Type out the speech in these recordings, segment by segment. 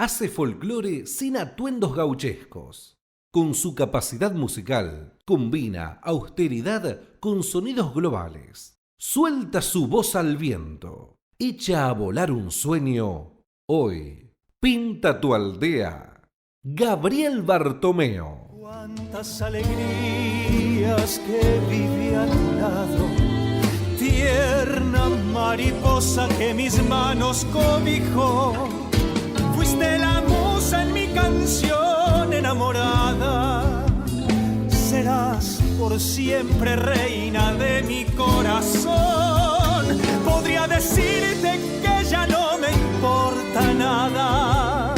Hace folclore sin atuendos gauchescos. Con su capacidad musical, combina austeridad con sonidos globales. Suelta su voz al viento. Echa a volar un sueño. Hoy, pinta tu aldea. Gabriel Bartomeo. Cuántas alegrías que viví a tu lado. Tierna mariposa que mis manos cobijó. Fuiste la musa en mi canción enamorada. Serás por siempre reina de mi corazón. Podría decirte que ya no me importa nada,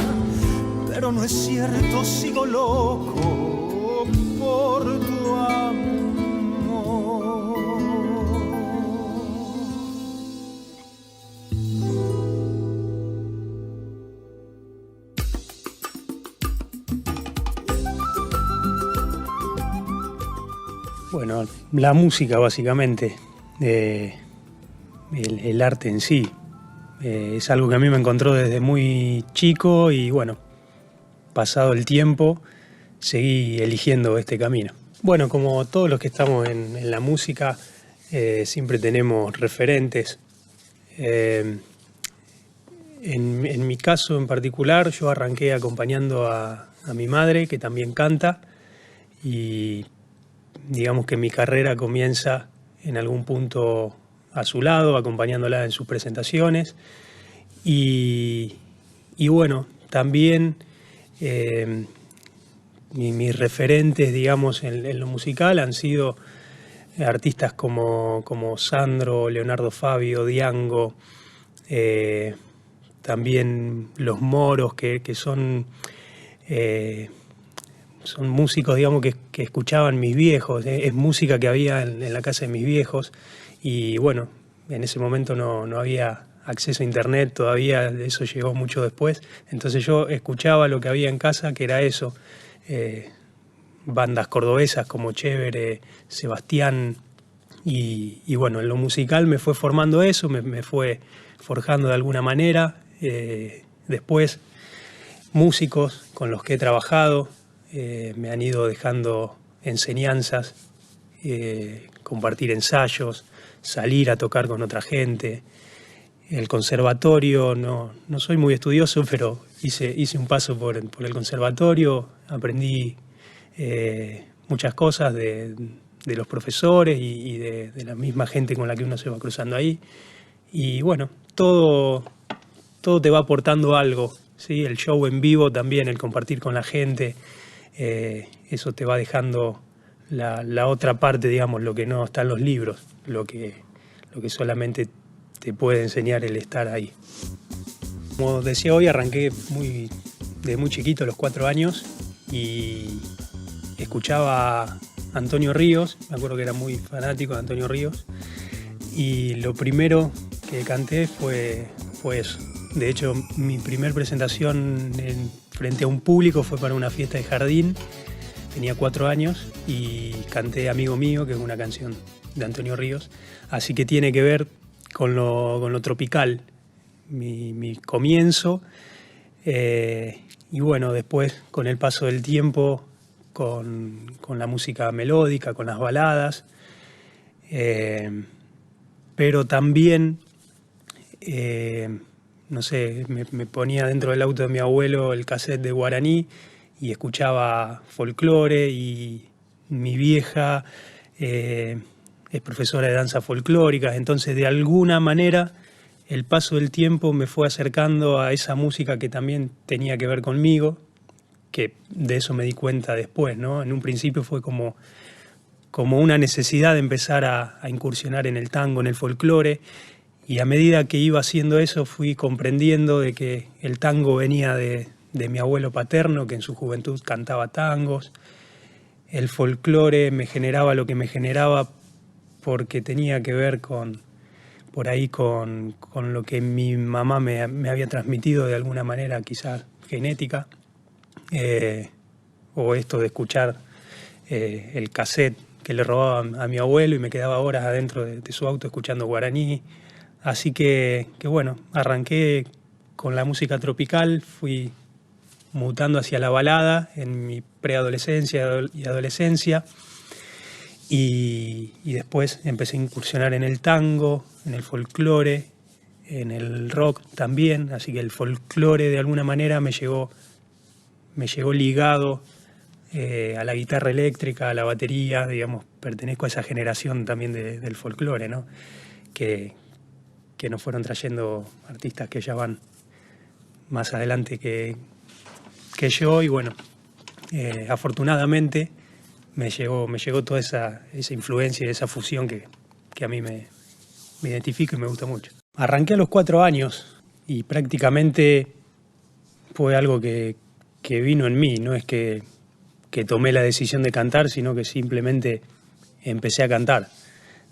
pero no es cierto, sigo loco por tu amor. Bueno, la música básicamente, el arte en sí, es algo que a mí me encontró desde muy chico y bueno, pasado el tiempo, seguí eligiendo este camino. Bueno, como todos los que estamos en la música, siempre tenemos referentes. En mi caso en particular, yo arranqué acompañando a mi madre, que también canta, y digamos que mi carrera comienza en algún punto a su lado, acompañándola en sus presentaciones. Y bueno, también mis referentes, digamos, en lo musical han sido artistas como Sandro, Leonardo Fabio, Diango, también Los Moros, que son músicos, digamos, que escuchaban mis viejos. Es música que había en la casa de mis viejos. Y bueno, en ese momento no había acceso a internet todavía, eso llegó mucho después. Entonces yo escuchaba lo que había en casa, que era eso. Bandas cordobesas como Chévere, Sebastián. Y bueno, en lo musical me fue formando eso, me fue forjando de alguna manera. Después, músicos con los que he trabajado me han ido dejando enseñanzas, compartir ensayos, salir a tocar con otra gente. El conservatorio, no soy muy estudioso, pero hice un paso por el conservatorio, aprendí muchas cosas de los profesores y de la misma gente con la que uno se va cruzando ahí. Y bueno, todo te va aportando algo, ¿sí? El show en vivo también, el compartir con la gente, eso te va dejando la otra parte, digamos, lo que no está en los libros, lo que solamente te puede enseñar el estar ahí. Como decía hoy, arranqué de muy chiquito, a los 4 años, y escuchaba a Antonio Ríos, me acuerdo que era muy fanático de Antonio Ríos, y lo primero que canté fue eso. De hecho, mi primer presentación frente a un público fue para una fiesta de jardín, tenía 4 años, y canté Amigo Mío, que es una canción de Antonio Ríos, así que tiene que ver con lo tropical, mi comienzo, y bueno, después con el paso del tiempo, con la música melódica, con las baladas, pero también, no sé, me ponía dentro del auto de mi abuelo el cassette de Guaraní y escuchaba folclore, y mi vieja es profesora de danza folclórica, entonces de alguna manera el paso del tiempo me fue acercando a esa música que también tenía que ver conmigo, que de eso me di cuenta después, ¿no? En un principio fue como una necesidad de empezar a incursionar en el tango, en el folclore, y a medida que iba haciendo eso fui comprendiendo de que el tango venía de mi abuelo paterno, que en su juventud cantaba tangos. El folclore me generaba lo que me generaba porque tenía que ver por ahí con lo que mi mamá me había transmitido de alguna manera, quizás genética, o esto de escuchar el cassette que le robaba a mi abuelo y me quedaba horas adentro de su auto escuchando Guaraní. Así que bueno, arranqué con la música tropical, fui mutando hacia la balada en mi preadolescencia y adolescencia. Y después empecé a incursionar en el tango, en el folclore, en el rock también. Así que el folclore de alguna manera me llegó ligado a la guitarra eléctrica, a la batería, digamos, pertenezco a esa generación también del folclore, ¿no? Que nos fueron trayendo artistas que ya van más adelante que yo, y bueno, afortunadamente me llegó toda esa influencia y esa fusión que a mí me identifica y me gusta mucho. Arranqué a los 4 años y prácticamente fue algo que vino en mí, no es que tomé la decisión de cantar, sino que simplemente empecé a cantar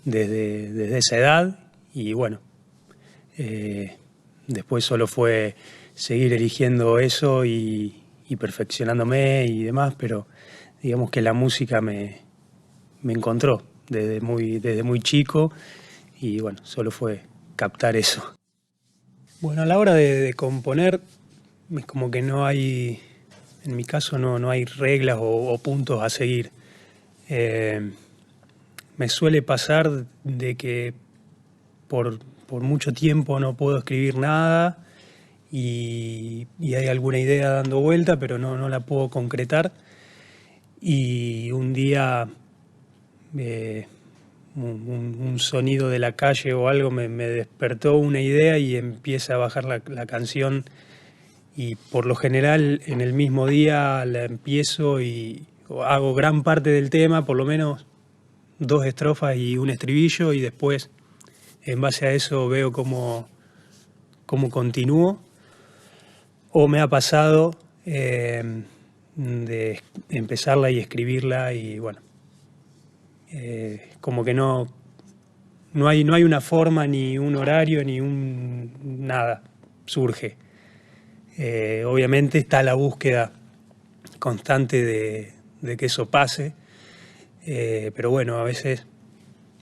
desde esa edad, y bueno, después solo fue seguir eligiendo eso y perfeccionándome y demás, pero digamos que la música me encontró desde muy chico, y bueno, solo fue captar eso. Bueno, a la hora de componer, es como que no hay, en mi caso no hay reglas o puntos a seguir. Me suele pasar de que por mucho tiempo no puedo escribir nada y hay alguna idea dando vuelta, pero no la puedo concretar. Y un día un sonido de la calle o algo me despertó una idea y empieza a bajar la canción, y por lo general en el mismo día la empiezo y hago gran parte del tema, por lo menos 2 estrofas y un estribillo, y después en base a eso veo cómo continúo. O me ha pasado de empezarla y escribirla, y bueno, como que no hay una forma, ni un horario, ni nada, surge. Obviamente está la búsqueda constante de que eso pase, pero bueno, a veces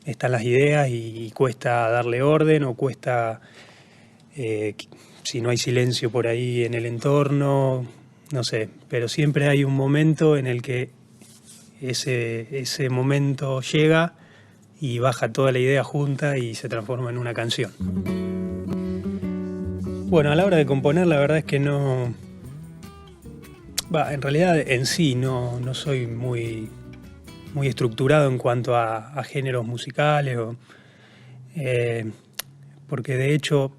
están las ideas y cuesta darle orden, o cuesta, si no hay silencio por ahí en el entorno, no sé, pero siempre hay un momento en el que ese momento llega y baja toda la idea junta y se transforma en una canción. Bueno, a la hora de componer, la verdad es que en realidad en sí no soy muy estructurado en cuanto a géneros musicales, porque de hecho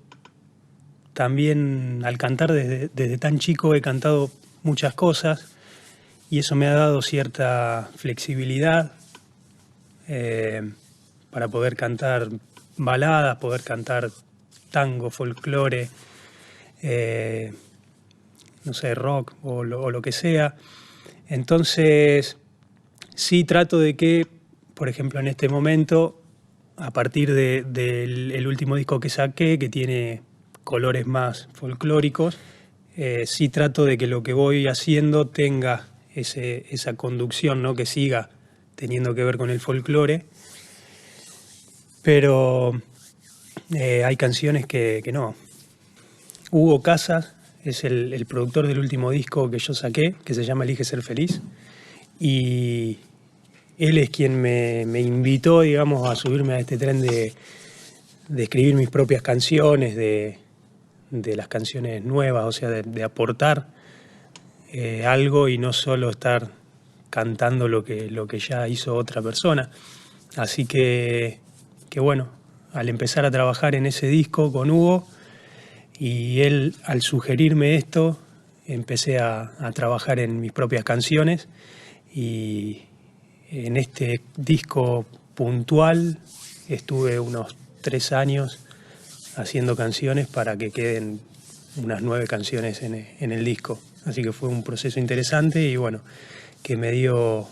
también al cantar desde tan chico he cantado muchas cosas, y eso me ha dado cierta flexibilidad para poder cantar baladas, poder cantar tango, folclore, no sé, rock o lo que sea. Entonces sí trato de que, por ejemplo, en este momento, a partir del último disco que saqué, que tiene colores más folclóricos, sí trato de que lo que voy haciendo tenga esa conducción, ¿no? Que siga teniendo que ver con el folclore, pero hay canciones que no. Hugo Casas es el productor del último disco que yo saqué, que se llama Elige Ser Feliz, y él es quien me invitó, digamos, a subirme a este tren de escribir mis propias canciones, de las canciones nuevas, o sea, de aportar algo y no solo estar cantando lo que ya hizo otra persona. Así que bueno, al empezar a trabajar en ese disco con Hugo, y él al sugerirme esto, empecé a trabajar en mis propias canciones, y en este disco puntual estuve unos 3 años haciendo canciones para que queden unas 9 canciones en el disco. Así que fue un proceso interesante y bueno, que me dio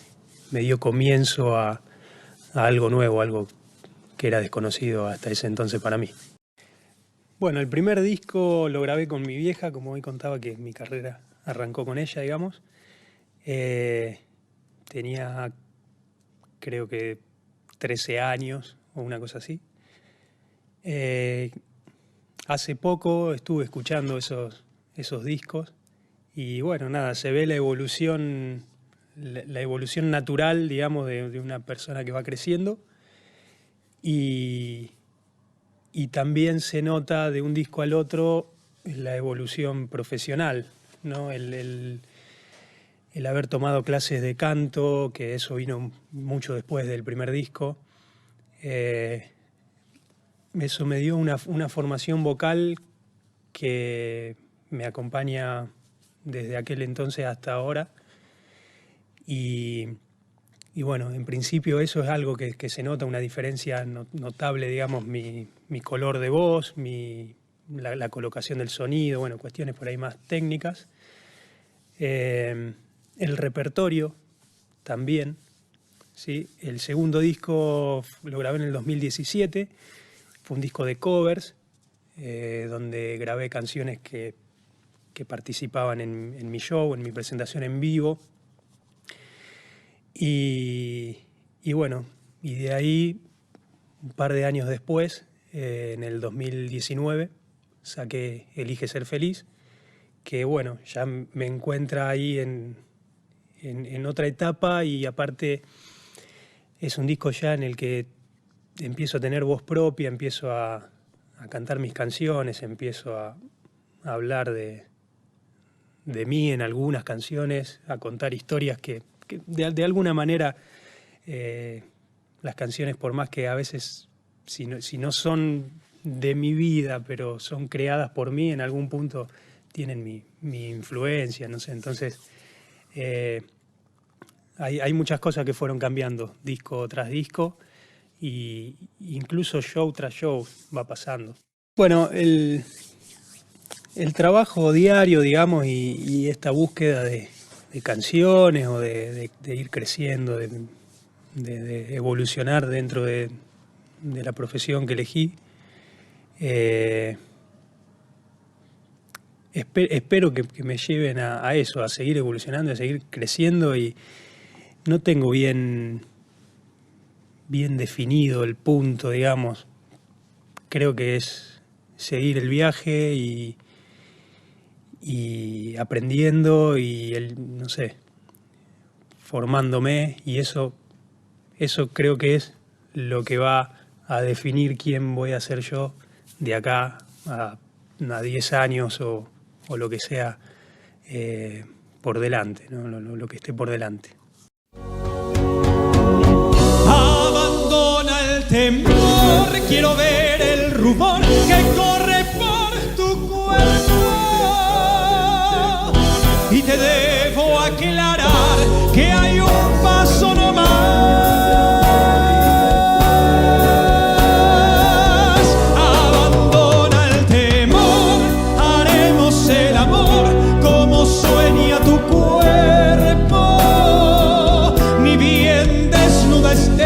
comienzo a algo nuevo, algo que era desconocido hasta ese entonces para mí. Bueno, el primer disco lo grabé con mi vieja, como hoy contaba que mi carrera arrancó con ella, digamos. Tenía, creo que 13 años o una cosa así. Hace poco estuve escuchando esos discos Y bueno, nada, se ve la evolución natural, digamos, de una persona que va creciendo. Y también se nota de un disco al otro la evolución profesional, ¿no? El haber tomado clases de canto, que eso vino mucho después del primer disco. Eso me dio una formación vocal que me acompaña desde aquel entonces hasta ahora. Y bueno, en principio eso es algo que se nota, una diferencia notable, digamos, mi color de voz, la colocación del sonido, bueno, cuestiones por ahí más técnicas. El repertorio también, ¿sí? El segundo disco lo grabé en el 2017, fue un disco de covers, donde grabé canciones que participaban en mi show, en mi presentación en vivo. Y bueno, y de ahí, un par de años después, en el 2019, saqué Elige Ser Feliz, que bueno, ya me encuentra ahí en otra etapa, y aparte es un disco ya en el que empiezo a tener voz propia, empiezo a cantar mis canciones, empiezo a hablar de mí en algunas canciones, a contar historias que de alguna manera las canciones, por más que a veces si no son de mi vida, pero son creadas por mí, en algún punto tienen mi influencia, no sé. Entonces hay muchas cosas que fueron cambiando disco tras disco, y incluso show tras show va pasando. Bueno, el trabajo diario, digamos, y esta búsqueda de canciones o de ir creciendo, de evolucionar dentro de la profesión que elegí. Espero que me lleven a eso, a seguir evolucionando, a seguir creciendo, y no tengo bien definido el punto, digamos. Creo que es seguir el viaje y aprendiendo no sé, formándome, y eso creo que es lo que va a definir quién voy a ser yo de acá a 10 años o lo que sea por delante, ¿no? Lo que esté por delante. Abandona el temor, quiero ver el rubor que corre por tu cuerpo, y te debo aclarar que hay un paso no más. Abandona el temor, haremos el amor como sueña tu cuerpo, ni bien desnuda esté